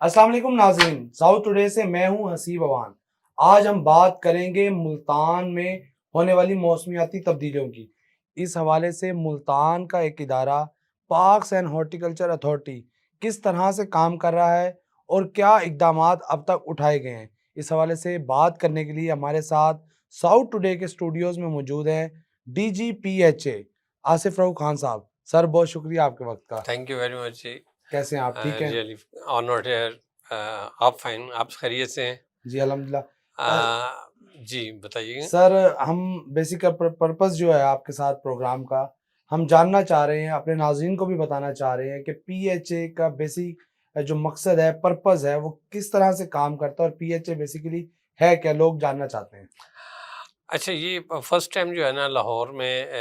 अस्सलाम वालेकुम नाज़रीन, साउथ टुडे से मैं हूं हसीब अवान। आज हम बात करेंगे मुल्तान में होने वाली मौसमियाती तब्दीलियों की। इस हवाले से मुल्तान का एक इदारा पार्क्स एंड हॉर्टिकल्चर अथॉरिटी किस तरह से काम कर रहा है और क्या इकदामात अब तक उठाए गए हैं, इस हवाले से बात करने के लिए हमारे साथ साउथ टुडे के स्टूडियोज़ में मौजूद हैं DGPHA आसिफ रऊफ खान साहब। सर, बहुत शुक्रिया आपके वक़्त का। थैंक यू वेरी मच जी। कैसे हैं आप, ठीक हैं? Really honoured here. आप फाइन, आप खैरियत से हैं? जी, अल्हम्दुलिल्लाह। जी बताइए। सर, हम बेसिक पर्पस जो है आपके साथ प्रोग्राम का, हम जानना चाह रहे हैं, अपने नाज़रीन को भी बताना चाह रहे हैं कि पीएचए का बेसिक जो मकसद है, पर्पस है, वो किस तरह से काम करता है और पीएचए बेसिकली है क्या? लोग जानना चाहते हैं। अच्छा, ये फर्स्ट टाइम जो है ना लाहौर में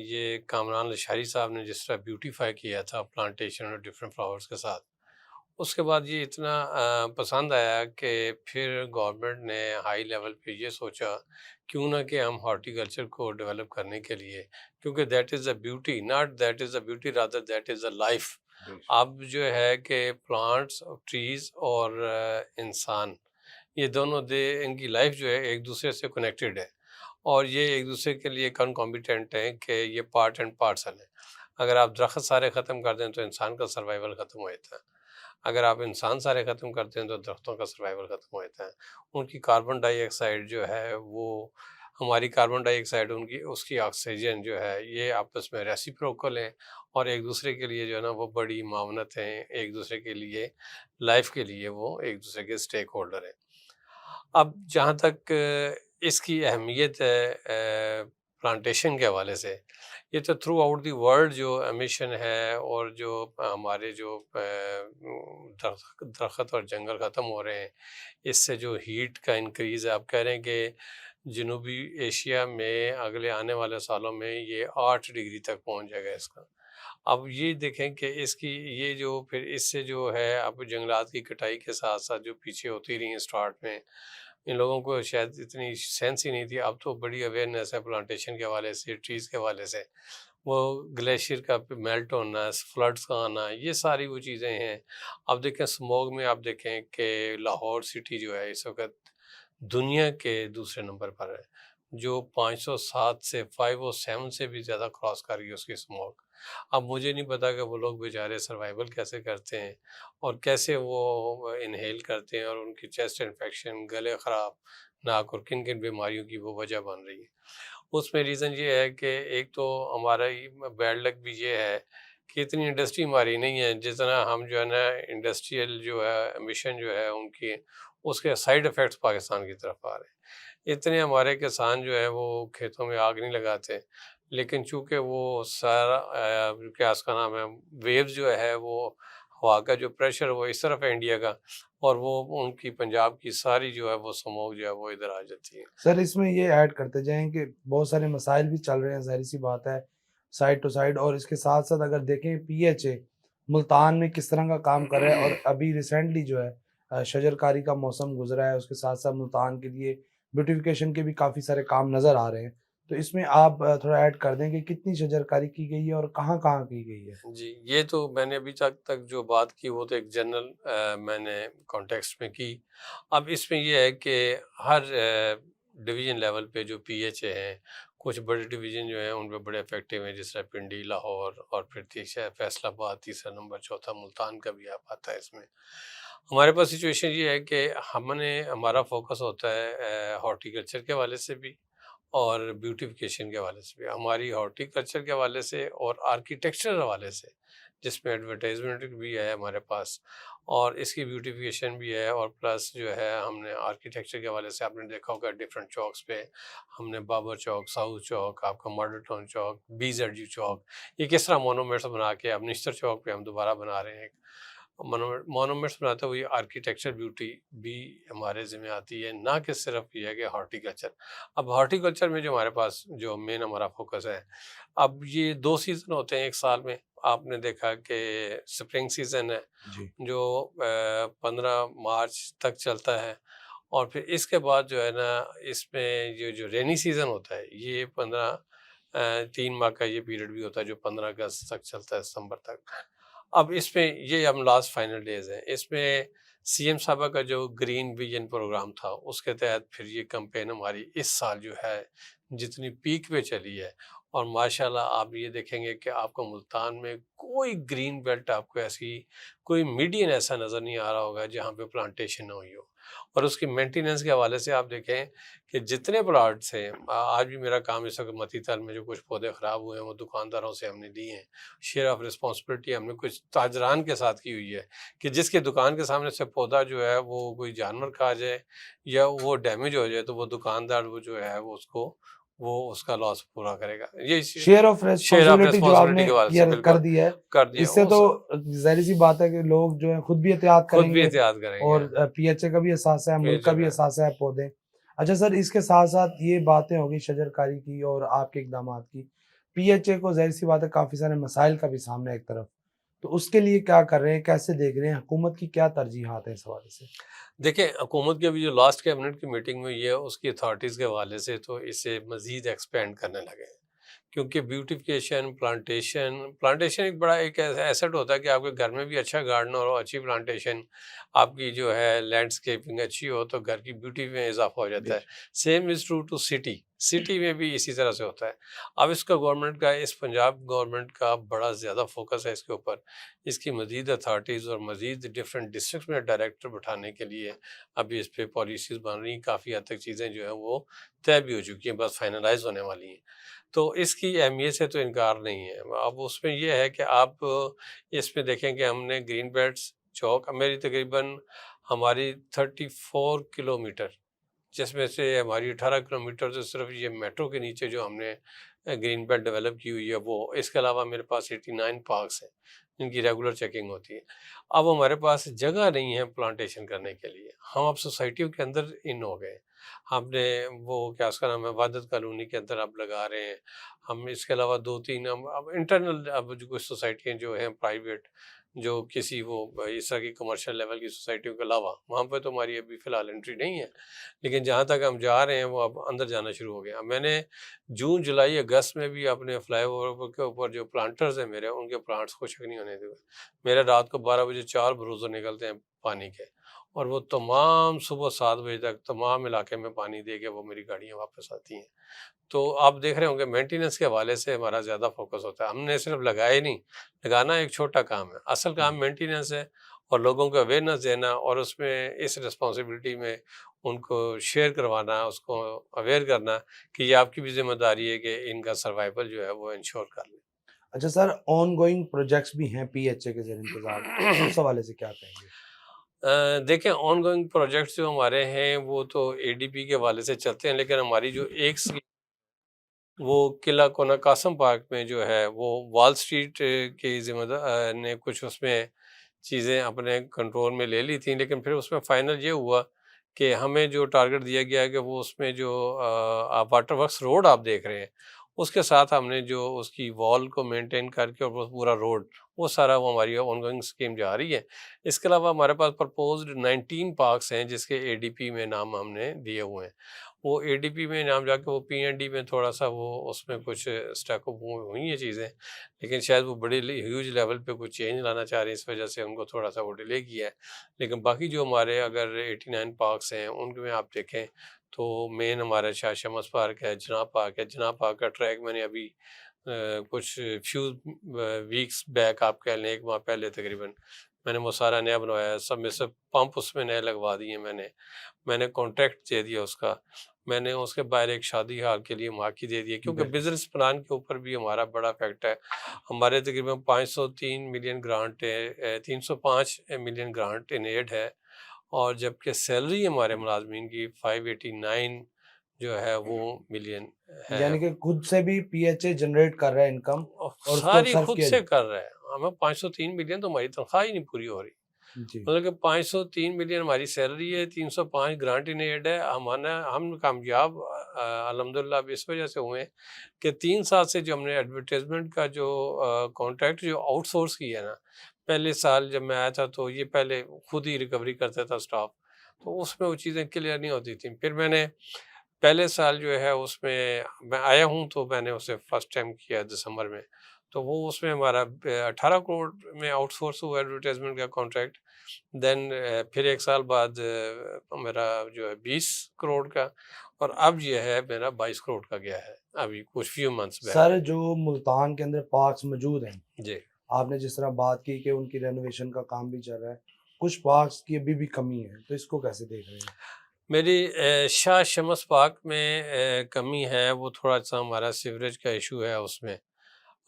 ये कामरान लशारी साहब ने जिस तरह ब्यूटीफाई किया था प्लांटेशन और डिफरेंट फ्लावर्स के साथ, उसके बाद ये इतना पसंद आया कि फिर गवर्नमेंट ने हाई लेवल पे ये सोचा क्यों ना कि हम हॉर्टिकल्चर को डेवलप करने के लिए, क्योंकि that is a beauty, not that is a beauty, rather that is a life. अब जो है कि प्लांट्स और ट्रीज़ और इंसान, ये दोनों दे इनकी लाइफ जो है एक दूसरे से कनेक्टेड है और ये एक दूसरे के लिए कॉम्पिटेंट हैं कि ये पार्ट एंड पार्सल है। अगर आप दरख्त सारे ख़त्म कर दें तो इंसान का सर्वाइवल ख़त्म हो जाता है। अगर आप इंसान सारे ख़त्म करते हैं तो दरख्तों का सर्वाइवल ख़त्म हो जाता है। उनकी कार्बन डाइऑक्साइड जो है वो हमारी कार्बन डाइऑक्साइड, उनकी उसकी ऑक्सीजन जो है, ये आपस में रेसिप्रोकल हैं और एक दूसरे के लिए जो है ना वो बड़ी मावनत हैं, एक दूसरे के लिए लाइफ के लिए वो एक दूसरे के स्टेक होल्डर हैं। अब जहाँ तक इसकी अहमियत है प्लांटेशन के हवाले से, ये तो थ्रू आउट दी वर्ल्ड जो एमिशन है और जो हमारे जो दरख्त और जंगल ख़त्म हो रहे हैं, इससे जो हीट का इंक्रीज़ है, आप कह रहे हैं कि जनूबी एशिया में अगले आने वाले सालों में ये 8 डिग्री तक पहुंच जाएगा इसका। अब ये देखें कि इसकी ये जो फिर इससे जो है, अब जंगलात की कटाई के साथ साथ जो पीछे होती रही स्टार्ट में, इन लोगों को शायद इतनी सेंस ही नहीं थी। अब तो बड़ी अवेयरनेस है प्लांटेशन के हवाले से, ट्रीज़ के हवाले से। वो ग्लेशियर का मेल्ट होना, फ्लड्स का आना, ये सारी वो चीज़ें हैं। अब देखें स्मॉग में, आप देखें कि लाहौर सिटी जो है इस वक्त दुनिया के दूसरे नंबर पर है, जो 507 से 507 से भी ज़्यादा क्रॉस कर रही है उसकी स्मॉग। अब मुझे नहीं पता कि वो लोग बेचारे सर्वाइवल कैसे करते हैं और कैसे वो इनहेल करते हैं और उनकी चेस्ट इन्फेक्शन, गले ख़राब, नाक और किन-किन बीमारियों की वो वजह बन रही है। उसमें रीज़न ये है कि एक तो हमारा ही बैड लक भी ये है कि इतनी इंडस्ट्री हमारी नहीं है, जितना हम जो है ना इंडस्ट्रियल जो है मिशन जो है उनकी, उसके साइड इफ़ेक्ट्स पाकिस्तान की तरफ आ रहे हैं। इतने हमारे किसान जो है वो खेतों में आग नहीं लगाते, लेकिन चूँकि वो सारा क्या उसका नाम है, वेव्स जो है वो हवा का जो प्रेशर वो इस तरफ है इंडिया का, और वो उनकी पंजाब की सारी जो है वो स्मोक जो है वो इधर आ जाती है। सर, इसमें ये ऐड करते जाएँ कि बहुत सारे मसाइल भी चल रहे हैं, ज़ाहिर-सी बात है, साइड टू साइड, और इसके साथ-साथ अगर देखें पीएचए मुल्तान में किस तरह का काम कर रहा है और अभी रिसेंटली जो है शजरकारी का मौसम गुज़रा है, उसके साथ-साथ मुल्तान के लिए ब्यूटिफिकेशन के भी काफ़ी सारे काम नज़र आ रहे हैं। तो इसमें आप थोड़ा ऐड कर दें कि कितनी शजरकारी की गई है और कहाँ-कहाँ की गई है? जी, ये तो मैंने अभी तक जो बात की वो तो एक जनरल मैंने कॉन्टेक्स्ट में की। अब इसमें ये है कि हर डिवीज़न लेवल पे जो पीएचए हैं, कुछ बड़े डिवीज़न जो हैं उन पे बड़े इफ़ेक्टिव हैं, जिस तरह पिंडी, लाहौर और फिर तीसरा फैसलाबाद, तीसरा नंबर, चौथा मुल्तान का भी आप आता है इसमें। हमारे पास सिचुएशन ये है कि हमारा फ़ोकस होता है हॉर्टिकल्चर के हवाले से भी और ब्यूटिफिकेशन के हवाले से भी। हमारी हॉर्टिकल्चर के हवाले से और आर्किटेक्चर हवाले से, जिसमें एडवर्टाइजमेंट भी है हमारे पास और इसकी ब्यूटिफिकेशन भी है, और प्लस जो है हमने आर्किटेक्चर के हवाले से, आपने देखा होगा डिफरेंट चौक्स पे हमने बाबर चौक, साउथ चौक, आपका मॉडल टाउन चौक, BZU चौक, ये किस तरह मोनूमेंट्स बना के अब निश्तर चौक पे हम दोबारा बना रहे हैं। मोनूमेंट्स बनाते हुए आर्किटेक्चर ब्यूटी भी हमारे ज़िम्मे आती है, ना कि सिर्फ ये है कि हॉर्टिकल्चर। अब हॉर्टिकल्चर में जो हमारे पास जो मेन हमारा फोकस है, अब ये 2 सीज़न होते हैं एक साल में। आपने देखा कि स्प्रिंग सीज़न है जी। जो 15 मार्च तक चलता है, और फिर इसके बाद जो है ना इसमें ये जो रेनी सीज़न होता है ये 3 माह का ये पीरियड भी होता है जो 15 अगस्त तक चलता है, सितंबर तक। अब इसमें ये हम लास्ट फाइनल डेज़ हैं। इसमें सीएम साहब का जो ग्रीन विजन प्रोग्राम था उसके तहत फिर ये कैंपेन हमारी इस साल जो है जितनी पीक पे चली है, और माशाल्लाह आप ये देखेंगे कि आपको मुल्तान में कोई ग्रीन बेल्ट आपको ऐसी, कोई मीडियन ऐसा नज़र नहीं आ रहा होगा जहाँ पे प्लांटेशन ना हुई हो। और उसकी मेंटेनेंस के हवाले से आप देखें कि जितने प्लाट्स हैं, आज भी मेरा काम इस वक्त मती ताल में जो कुछ पौधे ख़राब हुए हैं वो दुकानदारों से हमने लिए हैं। शेयर ऑफ रिस्पॉन्सिबिलिटी हमने कुछ ताजरान के साथ की हुई है कि जिसकी दुकान के सामने से पौधा जो है वो कोई जानवर खा जाए या वो डैमेज हो जाए तो वो दुकानदार वो जो है वो उसका लॉस पूरा करेगा। ये share of share of responsibility जो रिस्पॉन्सिबिलिटी आपने के हवाले से किया कर बिल्कुल दिया है, कर दिया, इससे वो तो जाहिर सी बात है कि लोग जो है खुद भी एहतियात खुद भी करेंगे एहतियात करेंगे। और पीएचए का भी एहसास है, मुल्क का पीएचए भी में एहसास है पौधे। अच्छा सर, इसके साथ साथ ये बातें हो गई शजरकारी की और आपके इकदामात की। पीएचए को जाहिर सी बात है काफी सारे मसाइल का भी सामना है एक तरफ, तो उसके लिए क्या कर रहे हैं, कैसे देख रहे हैं, हुकूमत की क्या तरजीहात है इस हवाले से? देखिए, हुकूमत की अभी जो लास्ट कैबिनेट की मीटिंग में ये उसकी अथॉरिटीज़ के हवाले से तो इसे मज़ीद एक्सपेंड करने लगे हैं। क्योंकि ब्यूटिफिकेशन, प्लांटेशन प्लांटेशन एक बड़ा एक ऐसा एसेट होता है कि आपके घर में भी अच्छा गार्डन और अच्छी प्लांटेशन, आपकी जो है लैंडस्केपिंग अच्छी हो तो घर की ब्यूटी में इजाफा हो जाता है। Same is true to city, city में भी इसी तरह से होता है। अब इसका गवर्नमेंट का, इस पंजाब गवर्नमेंट का बड़ा ज़्यादा फोकस है इसके ऊपर। इसकी मज़ीद अथॉरिटीज़ और मज़ीद डिफरेंट डिस्ट्रिक्ट में डायरेक्टर बैठाने के लिए अभी इस पे पॉलिसीज़ बन रही हैं। काफ़ी हद तक चीज़ें जो हैं वो तय भी हो चुकी हैं, बस फाइनलाइज़ होने वाली हैं। तो इसकी अहमियत से तो इनकार नहीं है। अब उसमें ये है कि आप इसमें देखें कि हमने ग्रीन बेल्ट्स चौक मेरी तकरीबन हमारी 34 किलोमीटर, जिसमें से हमारी 18 किलोमीटर तो सिर्फ ये मेट्रो के नीचे जो हमने ग्रीन बेल्ट डेवलप की हुई है वो। इसके अलावा मेरे पास 89 पार्क्स हैं जिनकी रेगुलर चेकिंग होती है। अब हमारे पास जगह नहीं है प्लांटेशन करने के लिए, हम अब सोसाइटियों के अंदर इन हो गए। हमने वो क्या उसका नाम है वहादत कॉलोनी के अंदर अब लगा रहे हैं। हम इसके अलावा 2-3 हम अब इंटरनल अब जो कुछ सोसाइटियाँ जो हैं प्राइवेट, जो किसी वो इस तरह की कमर्शियल लेवल की सोसाइटियों के अलावा, वहाँ पे तो हमारी अभी फ़िलहाल एंट्री नहीं है। लेकिन जहाँ तक हम जा रहे हैं वो अब अंदर जाना शुरू हो गया। मैंने जून, जुलाई, अगस्त में भी अपने फ्लाईओवर के ऊपर जो प्लांटर्स हैं मेरे, उनके प्लांट्स को चेक नहीं होने दिए। मेरे रात को 12 बजे 4 बुलडोज़र निकलते हैं पानी के, और वो तमाम सुबह 7 बजे तक तमाम इलाके में पानी दे के वो मेरी गाड़ियाँ वापस आती हैं। तो आप देख रहे होंगे मेंटेनेंस के हवाले से हमारा ज़्यादा फ़ोकस होता है। हमने सिर्फ लगाया ही नहीं, लगाना एक छोटा काम है, असल काम मेंटेनेंस है और लोगों को अवेयरनेस देना और उसमें इस रिस्पॉन्सिबिलिटी में उनको शेयर करवाना, उसको अवेयर करना कि ये आपकी भी ज़िम्मेदारी है कि इनका सर्वाइवल जो है वो इंश्योर कर लें। अच्छा सर, ऑनगोइंग प्रोजेक्ट्स भी हैं पीएचए के ज़ेर इंतज़ाम, उस हवाले से क्या कहेंगे? देखें, ऑनगोइंग प्रोजेक्ट्स जो हमारे हैं वो तो एडीपी के हवाले से चलते हैं, लेकिन हमारी जो एक स्कीम वो किला कोना कासम पार्क में जो है वो वॉल स्ट्रीट की जिम्मेदार ने कुछ उसमें चीज़ें अपने कंट्रोल में ले ली थी, लेकिन फिर उसमें फाइनल ये हुआ कि हमें जो टारगेट दिया गया है कि वो उसमें जो आप वाटर वर्क्स रोड आप देख रहे हैं उसके साथ हमने जो उसकी वॉल को मेंटेन करके और वो पूरा रोड वो सारा वो हमारी ऑनगोइंग स्कीम जा रही है। इसके अलावा हमारे पास प्रपोज्ड 19 पार्क्स हैं जिसके एडीपी में नाम हमने दिए हुए हैं। वो एडीपी में नाम जाके वो पीएनडी में थोड़ा सा वो उसमें कुछ स्टक अप हुई हैं चीज़ें, लेकिन शायद वो बड़े ह्यूज लेवल पे कुछ चेंज लाना चाह रहे हैं, इस वजह से उनको थोड़ा सा वो डिले किया है। लेकिन बाकी जो हमारे अगर 89 पार्क्स हैं उनमें आप देखें तो मेन हमारा शाह शमस पार्क है, जनाब पार्क है। जनाब पार्क का ट्रैक मैंने अभी कुछ फ्यू वीक्स बैक आप कह लें 1 माह पहले तकरीबन मैंने वो सारा नया बनवाया है। सब में से पंप उसमें नए लगवा दिए मैंने कॉन्ट्रैक्ट दे दिया उसका। मैंने उसके बाहर एक शादी हाल के लिए मार्की दे दी है क्योंकि बिल्कुल। बिज़नेस प्लान के ऊपर भी हमारा बड़ा इफ़ेक्ट है। हमारे तकरीबन 503 मिलियन ग्रांट है, 305 मिलियन ग्रांट इन एड है, और जबकि सैलरी हमारे मुलाज़मीन की 589 जो है वो मिलियन है। यानी कि खुद से भी पीएचए जनरेट कर रहा है इनकम और उसको सारी सर्व खुद किया से जा। कर रहे हैं। हमें 503 मिलियन तो हमारी तनख्वाह ही नहीं पूरी हो रही। जी। मतलब कि 503 मिलियन हमारी सैलरी है, 305 ग्रांट इन एड है। हमारा हम कामयाब अल्हम्दुलिल्लाह अब इस वजह से हुए हैं कि 3 साल से जो हमने एडवर्टाइज़मेंट का जो कॉन्ट्रैक्ट जो आउटसोर्स किया है ना, पहले साल जब मैं आया था तो ये पहले खुद ही रिकवरी करता था स्टाफ, तो उसमें वो चीज़ें क्लियर नहीं होती थी। फिर मैंने पहले साल जो है उसमें मैं आया हूँ तो मैंने उसे फर्स्ट टाइम किया दिसंबर में, तो वो उसमें हमारा 18 करोड़ में आउटसोर्स हुआ एडवर्टाइजमेंट का कॉन्ट्रैक्ट। देन फिर 1 साल बाद मेरा जो है 20 करोड़ का, और अब ये है मेरा 22 करोड़ का गया है अभी कुछ फ्यू मंथ्स बैक। सर जो मुल्तान के अंदर पार्क्स मौजूद हैं, जी। आपने जिस तरह बात की कि उनकी रेनोवेशन का काम भी चल रहा है, कुछ पार्क्स की अभी भी कमी है, तो इसको कैसे देख रहे हैं? मेरी शाह शमस पार्क में कमी है, वो थोड़ा-सा हमारा सीवरेज का इशू है उसमें।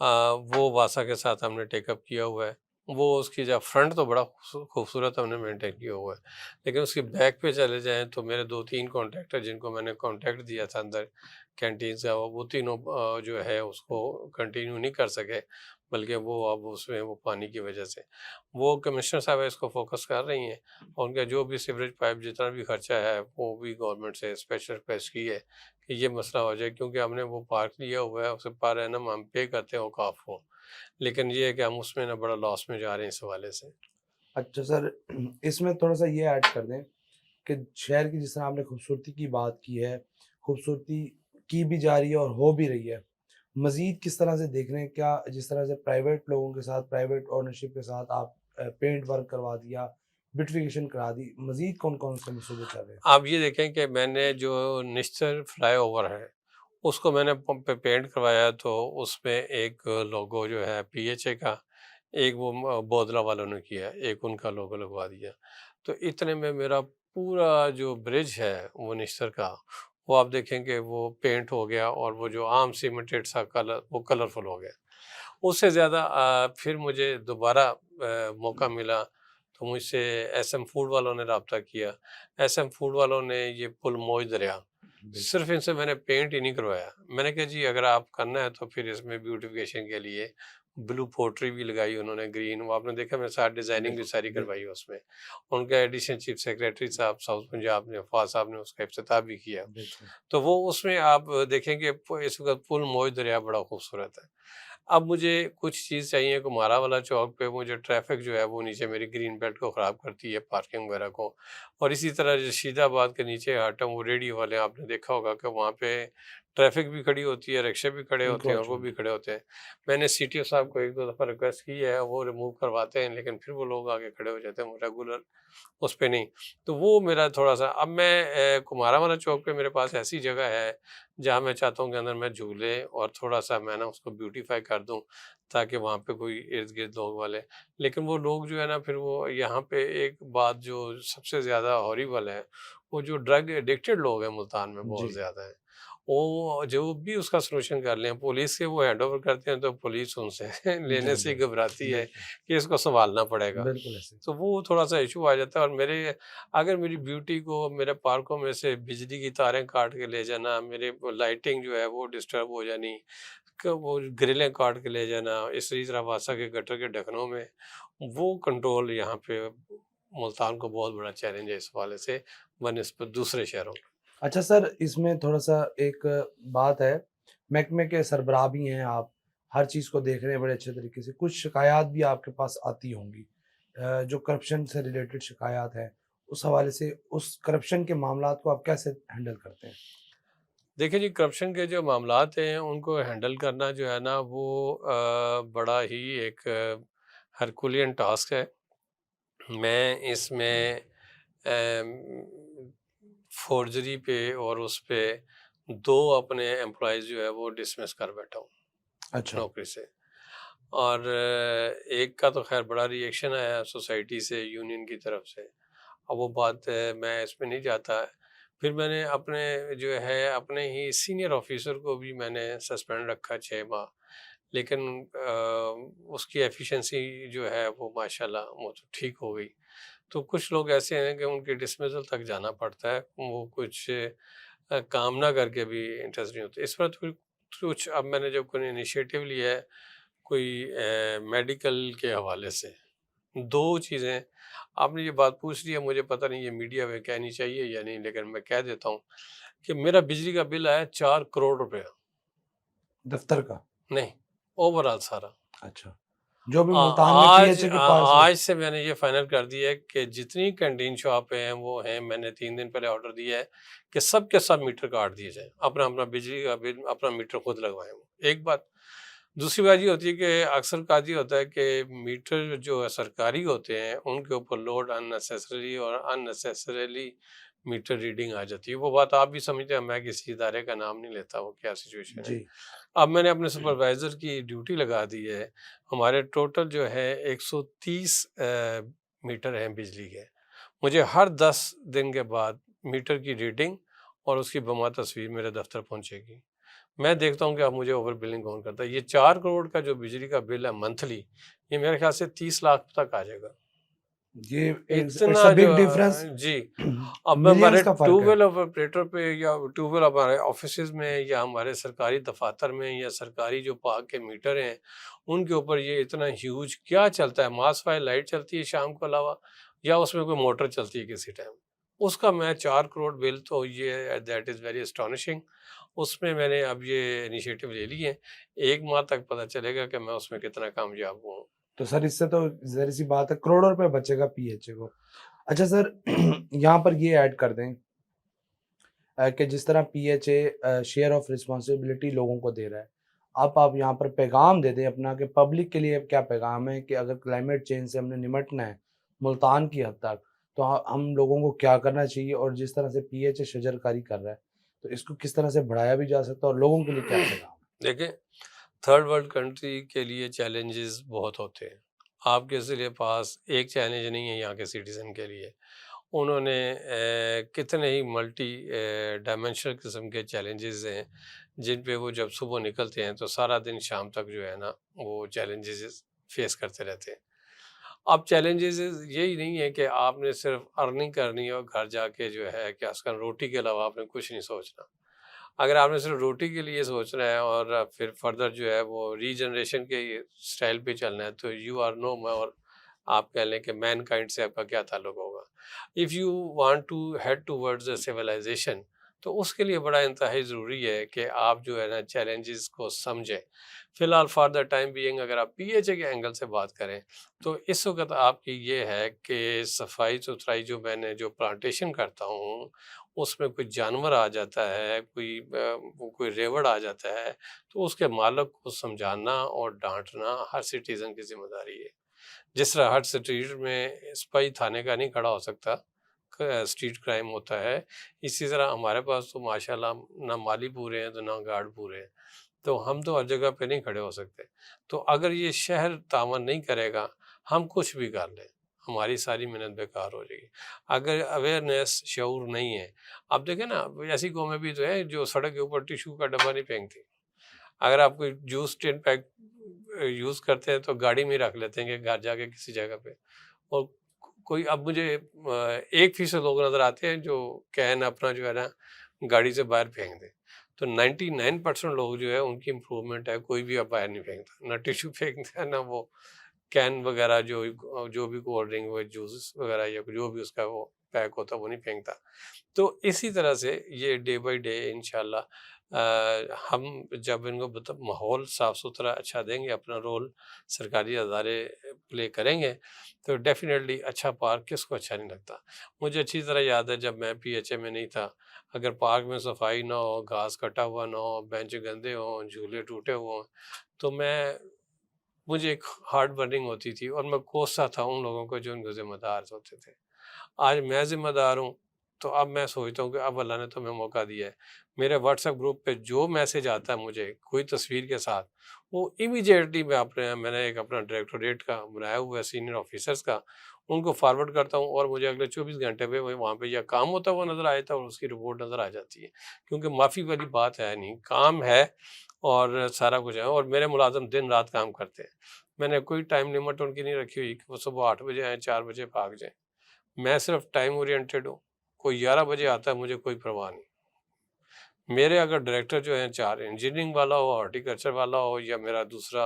वो वासा के साथ हमने टेकअप किया हुआ है। वो उसकी जो फ्रंट तो बड़ा खूबसूरत हमने मेंटेन किया हुआ है, लेकिन उसकी बैक पे चले जाएँ तो मेरे 2-3 कॉन्ट्रैक्टर जिनको मैंने कॉन्ट्रैक्ट दिया था अंदर कैंटीन का, वो तीनों जो है उसको कंटिन्यू नहीं कर सके, बल्कि वो अब उसमें वो पानी की वजह से, वो कमिश्नर साहब है इसको फोकस कर रही हैं, और उनका जो भी सीवरेज पाइप जितना भी खर्चा है वो भी गवर्नमेंट से स्पेशल रिक्वेस्ट की है कि ये मसला हो जाए, क्योंकि हमने वो पार्क लिया हुआ है, उसे पर एनम हम पे करते हैं औकाफ को, लेकिन ये है कि हम उसमें ना बड़ा लॉस में जा रहे हैं इस हवाले से। अच्छा सर, इसमें थोड़ा-सा ये ऐड कर दें कि शहर की जिस तरह आपने खूबसूरती की बात की है, खूबसूरती की भी जा रही है और हो भी रही है। मज़ीद किस तरह से देख रहे हैं? क्या जिस तरह से प्राइवेट लोगों के साथ, प्राइवेट ओनरशिप के साथ आप पेंट वर्क करवा दिया, ब्यूटिफिकेशन करा दी, मज़ीद कौन-कौन से मंसूबे चल रहे हैं? आप ये देखें कि मैंने जो निश्चर फ्लाईओवर है, उसको मैंने पेंट करवाया, तो उसमें एक लोगो जो है पीएचए का, एक वो बोदला वालों ने किया, एक उनका लोगो लगवा दिया। तो इतने में मेरा पूरा जो ब्रिज है वो निश्चर का, वो आप देखेंगे वो पेंट हो गया, और वो जो आम सीमेंटेड सा कलर वो कलरफुल हो गया। उससे ज़्यादा फिर मुझे दोबारा मौका मिला, तो मुझसे एसएम फूड वालों ने रब्ता किया। एसएम फूड वालों ने ये पुल मौज दरिया, बिल्कुल। सिर्फ़ इनसे मैंने पेंट ही नहीं करवाया। मैंने कहा जी अगर आप करना है तो फिर इसमें ब्यूटिफ़िकेशन के लिए ब्लू पोट्री भी लगाई उन्होंने, ग्रीन, वो आपने देखा मैं साथ डिज़ाइनिंग भी बिल्कुल, सारी करवाई बिल्कुल, है उसमें। उनके एडिशनल चीफ़ सेक्रेटरी साहब साउथ पंजाब ने, फवाद साहब ने उसका इफ्तिताह भी किया। बिल्कुल। तो वो उसमें आप देखेंगे इस वक़्त पुल मौज दरिया बड़ा खूबसूरत है। अब मुझे कुछ चीज़ चाहिए, कुमारा वाला चौक पे मुझे ट्रैफ़िक जो है वो नीचे मेरी ग्रीन बेल्ट को ख़राब करती है, पार्किंग वगैरह को। और इसी तरह रशीदाबाद के नीचे हटम, वो रेहड़ी वाले आपने देखा होगा कि वहाँ पे ट्रैफ़िक भी खड़ी होती है, रिक्शे भी खड़े होते हैं और वो इंक्रोचमेंट। भी खड़े होते हैं। मैंने सीटीओ साहब को 1-2 दफ़ा रिक्वेस्ट की है, वो रिमूव करवाते हैं, लेकिन फिर वो लोग आके खड़े हो जाते हैं, वो रेगुलर उस पे नहीं। तो वो मेरा थोड़ा-सा, अब मैं कुम्हारा वाला चौक पे मेरे पास ऐसी जगह है, जहाँ मैं चाहता हूँ कि अंदर मैं झूले और थोड़ा-सा मैं ना उसको ब्यूटीफाई कर दूँ, ताकि वहाँ पे कोई इर्द-गिर्द लोग वाले, लेकिन वो लोग जो है ना, फिर वो यहाँ पे एक बात जो सबसे ज़्यादा हॉरिबल है, वो जो ड्रग एडिक्टेड लोग हैं मुल्तान में बहुत जी, ज़्यादा हैं। वो जो भी उसका सॉल्यूशन कर लें, पुलिस के वो हैंडओवर करते हैं, तो पुलिस उनसे जी, लेने से ही बिल्कुल, घबराती है बिल्कुल, कि इसको सँभालना पड़ेगा। बिल्कुल ऐसे। तो वो थोड़ा-सा इश्यू आ जाता है, और अगर मेरी ब्यूटी को मेरे पार्कों में से बिजली की तारें काट के ले जाना, मेरे वो लाइटिंग जो है वो डिस्टर्ब हो जानी, वो ग्रिलें काट के ले जाना, इसी तरह वासा के गटर के ढक्कनों में, वो कंट्रोल यहाँ पे मुल्तान को बहुत बड़ा चैलेंज है इस हवाले से बनिस्बत दूसरे शहरों के। अच्छा सर, इसमें थोड़ा-सा एक बात है, महकमे के सरबराह भी हैं आप, हर चीज़ को देख रहे हैं बड़े अच्छे तरीके से, कुछ शिकायत भी आपके पास आती होंगी। जो करप्शन से रिलेटेड शिकायत है, उस हवाले से उस करप्शन के मामलात को आप कैसे हैंडल करते हैं? देखिए जी, करप्शन के जो मामलात हैं उनको हैंडल करना जो है ना, वो बड़ा ही एक हरकुलियन टास्क है। मैं इसमें फोर्जरी पे और उस पे 2 अपने एम्प्लॉइज़ जो है वो डिसमिस कर बैठा हूँ अच्छा, नौकरी से। और एक का तो ख़ैर बड़ा रिएक्शन आया सोसाइटी से, यूनियन की तरफ से। अब वो बात मैं इसमें नहीं जाता। फिर मैंने अपने जो है अपने ही सीनियर ऑफ़िसर को भी मैंने सस्पेंड रखा 6 माह। लेकिन उसकी एफ़िशिएंसी जो है वो माशाल्लाह वो तो ठीक हो गई। तो कुछ लोग ऐसे हैं कि उनके डिसमिसल तक जाना पड़ता है, वो कुछ काम ना करके भी इंटरेस्ट नहीं होते। इस पर तो कुछ अब मैंने जब कोई इनिशिएटिव लिया है, कोई मेडिकल के हवाले से, 2 चीज़ें, आपने ये बात पूछ ली है, मुझे पता नहीं ये मीडिया में कहनी चाहिए या नहीं, लेकिन मैं कह देता हूँ कि मेरा बिजली का बिल आया 4 करोड़ रुपए। दफ्तर का? नहीं, ओवरऑल सारा। अच्छा, जो भी आ मुल्तान में आज पीएचए के पास हो। आज से मैंने ये फाइनल कर दिया है कि जितनी कैंटीन शॉप हैं वो हैं, मैंने 3 दिन पहले ऑर्डर दिया है कि सब के सब मीटर काट दिए जाएँ। अपना-अपना बिजली का बिल, अपना मीटर खुद लगवाएँ वो। एक बात। दूसरी बात ये होती है कि अक्सर काजी होता है कि मीटर जो है सरकारी होते हैं उनके ऊपर लोड अननेसेसरी और अननेसेसरीली मीटर रीडिंग आ जाती है। वो बात आप भी समझते हैं, मैं किसी इदारे का नाम नहीं लेता, वो क्या सिचुएशन है। जी। अब मैंने अपने सुपरवाइज़र की ड्यूटी लगा दी है। हमारे टोटल जो है 130 मीटर हैं बिजली के। मुझे हर 10 दिन के बाद मीटर की रीडिंग और उसकी बमा तस्वीर मेरे दफ्तर पहुंचेगी। मैं देखता हूँ कि अब मुझे ओवर बिलिंग कौन करता है। ये 4 करोड़ का जो बिजली का बिल है मंथली, ये मेरे ख्याल से 30 लाख तक आ जाएगा। ये इट्स अ इतना जो बिग डिफरेंस। जी। अब मैं हमारे मिलियंस का फर्क है। ट्यूबवेल ऑपरेटर पे या ट्यूबवेल हमारे ऑफिसेज में या हमारे सरकारी दफातर में या सरकारी जो पाक के मीटर हैं, उनके ऊपर ये इतना ह्यूज क्या चलता है? मास फायर लाइट चलती है शाम को अलावा, या उसमें कोई मोटर चलती है किसी टाइम। उसका मैं 4 करोड़ बिल, तो ये दैट इज़ वेरी एस्टोनिशिंग। उसमें मैंने अब ये इनिशिएटिव ले लिए हैं। 1 माह तक पता चलेगा कि मैं उसमें कितना कामयाब हुआ हूँ। तो सर इससे तो ज़ाहिर सी बात है करोड़ों रुपए बचेगा पीएचए को। अच्छा सर यहाँ पर ये ऐड कर दें कि जिस तरह पीएचए शेयर ऑफ रिस्पॉन्सिबिलिटी लोगों को दे रहा है, आप यहाँ पर पैगाम दे दें अपना कि पब्लिक के लिए क्या पैगाम है कि अगर क्लाइमेट चेंज से हमने निमटना है मुल्तान की हद तक, तो हम लोगों को क्या करना चाहिए और जिस तरह से पीएचए शजरकारी कर रहा है, तो इसको किस तरह से बढ़ाया भी जा सकता है और लोगों के लिए क्या पैगाम है? देखिए, थर्ड वर्ल्ड कंट्री के लिए चैलेंजेस बहुत होते हैं। आपके लिए पास एक चैलेंज नहीं है यहाँ के सिटीज़न के लिए। उन्होंने कितने ही मल्टी डायमेंशनल किस्म के चैलेंजेस हैं, जिन पे वो जब सुबह निकलते हैं तो सारा दिन शाम तक जो है ना, वो चैलेंजेस फेस करते रहते हैं। अब चैलेंजेस यही नहीं है कि आपने सिर्फ अर्निंग करनी है और घर जाके जो है क्या उसका रोटी के अलावा आपने कुछ नहीं सोचना। अगर आपने सिर्फ रोटी के लिए सोचना है और फिर फर्दर जो है वो रीजनरेशन के स्टाइल पे चलना है, तो यू आर नो मोर, आप कह लें कि मैन काइंड से आपका क्या ताल्लुक होगा। If you want to head towards a civilisation, तो उसके लिए बड़ा इंतहाई ज़रूरी है कि आप जो है ना चैलेंजेस को समझें। फ़िलहाल फॉर द टाइम बीइंग अगर आप पीएचए के एंगल से बात करें, तो इस वक्त आपकी ये है कि सफाई सुथराई जो मैंने जो प्लांटेशन करता हूँ, उसमें कोई जानवर आ जाता है, कोई रेवड़ आ जाता है, तो उसके मालिक को समझाना और डांटना हर सिटीज़न की जिम्मेदारी है। जिस तरह हर स्ट्रीट में सिपाही थाने का नहीं खड़ा हो सकता, स्ट्रीट क्राइम होता है, इसी तरह हमारे पास तो माशाल्लाह ना माली पूरे हैं तो ना गार्ड पूरे हैं, तो हम तो हर जगह पे नहीं खड़े हो सकते। तो अगर ये शहर तावन नहीं करेगा, हम कुछ भी कर लें, हमारी सारी मेहनत बेकार हो जाएगी। अगर अवेयरनेस, शऊर नहीं है, आप देखें ना, ऐसी कौमें भी तो हैं जो सड़क के ऊपर टिश्यू का डब्बा नहीं फेंकती। अगर आप कोई जूस टिन पैक यूज़ करते हैं तो गाड़ी में ही रख लेते हैं कि घर जाके किसी जगह पे। और कोई, अब मुझे 1% लोग नज़र आते हैं जो कैन अपना जो है ना गाड़ी से बाहर फेंक दें। तो 99% लोग जो है उनकी इम्प्रूवमेंट है, कोई भी अब बाहर नहीं फेंकता, ना टिश्यू फेंकता है, ना वो कैन वगैरह जो भी कोल्ड ड्रिंक व जूसेस वगैरह या जो भी उसका वो पैक होता है वो नहीं फेंकता। तो इसी तरह से ये डे बाय डे इंशाल्लाह हम जब इनको माहौल साफ़ सुथरा अच्छा देंगे, अपना रोल सरकारी अदारे प्ले करेंगे, तो डेफिनेटली अच्छा पार्क किसको अच्छा नहीं लगता। मुझे अच्छी तरह याद है जब मैं पीएचए में नहीं था, अगर पार्क में सफाई ना हो, घास कटा हुआ ना हो, बेंच गंदे हों, झूले टूटे हुए हों, तो मुझे एक हार्ट बर्निंग होती थी और मैं कोसता था उन लोगों को जो उनके ज़िम्मेदार होते थे। आज मैं ज़िम्मेदार हूँ, तो अब मैं सोचता हूँ कि अब अल्लाह ने तुम्हें मौका दिया है। मेरे व्हाट्सएप ग्रुप पे जो मैसेज आता है मुझे कोई तस्वीर के साथ, वो इमीडिएटली मैंने एक अपना डायरेक्टोरेट का बनाया हुआ है सीनियर ऑफिसर्स का, उनको फॉरवर्ड करता हूँ और मुझे अगले 24 घंटे में वहाँ पे या काम होता हुआ नज़र आ जाता है और उसकी रिपोर्ट नज़र आ जाती है। क्योंकि माफ़ी वाली बात है नहीं, काम है और सारा कुछ है और मेरे मुलाज़िम दिन-रात काम करते हैं। मैंने कोई टाइम लिमिट उनकी नहीं रखी हुई कि वो सुबह 8 बजे आएँ, 4 बजे भाग जाएँ। मैं सिर्फ टाइम ओरिएंटेड हूँ। कोई 11 बजे आता है, मुझे कोई परवाह नहीं। मेरे अगर डायरेक्टर जो हैं 4 इंजीनियरिंग वाला हो, हॉर्टिकल्चर वाला हो या मेरा दूसरा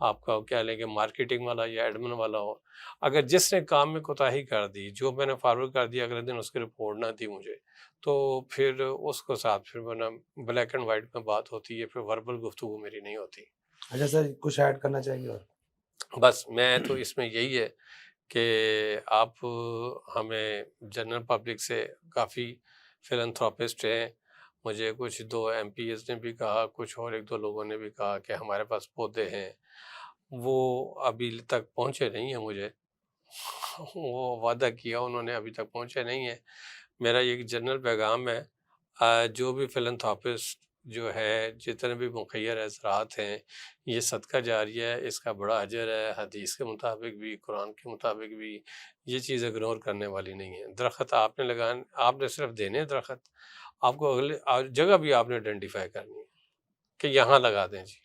आपका क्या लें कि मार्केटिंग वाला या एडमिन वाला हो, अगर जिसने काम में कोताही कर दी, जो मैंने फॉरवर्ड कर दिया अगले दिन उसकी रिपोर्ट ना दी मुझे, तो फिर उसके साथ फिर वरना ब्लैक एंड व्हाइट में बात होती है, फिर वर्बल गुफ्तगू मेरी नहीं होती। अच्छा सर कुछ ऐड करना चाहेंगे और? बस मैं तो इसमें यही है कि आप हमें जनरल पब्लिक से काफ़ी फिलैंथ्रोपिस्ट हैं मुझे कुछ 2 एमपीएस ने भी कहा, कुछ और 1-2 लोगों ने भी कहा कि हमारे पास पौधे हैं, वो अभी तक पहुँचे नहीं हैं मुझे। वो वादा किया उन्होंने, अभी तक पहुँचे नहीं हैं। मेरा ये एक जनरल पैगाम है, जो भी फिलैंथ्रोपिस्ट जो है, जितने भी मुखय्यर हज़रात हैं, ये सदका जारिया है, इसका बड़ा अजर है। हदीस के मुताबिक भी, कुरान के मुताबिक भी, ये चीज़ इग्नोर करने वाली नहीं है। दरख़्त आपने लगान आपने सिर्फ़ देने हैं दरख़्त, आपको अगले जगह भी आपने आइडेंटिफ़ाई करनी है कि यहाँ लगा दें जी।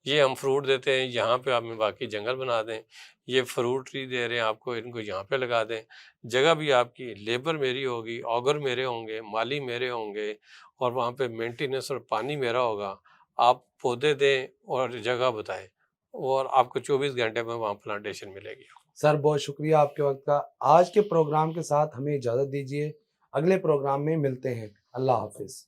ये हम फ्रूट देते हैं, यहाँ पे आप बाकी जंगल बना दें। ये फ्रूट ट्री दे रहे हैं आपको, इनको यहाँ पे लगा दें। जगह भी आपकी, लेबर मेरी होगी, ऑगर मेरे होंगे, माली मेरे होंगे और वहाँ पे मेंटेनेंस और पानी मेरा होगा। आप पौधे दें और जगह बताएँ और आपको 24 घंटे में वहाँ प्लांटेशन मिलेगी। सर बहुत शुक्रिया आपके वक्त का। आज के प्रोग्राम के साथ हमें इजाज़त दीजिए, अगले प्रोग्राम में मिलते हैं। अल्लाह हाफिज़।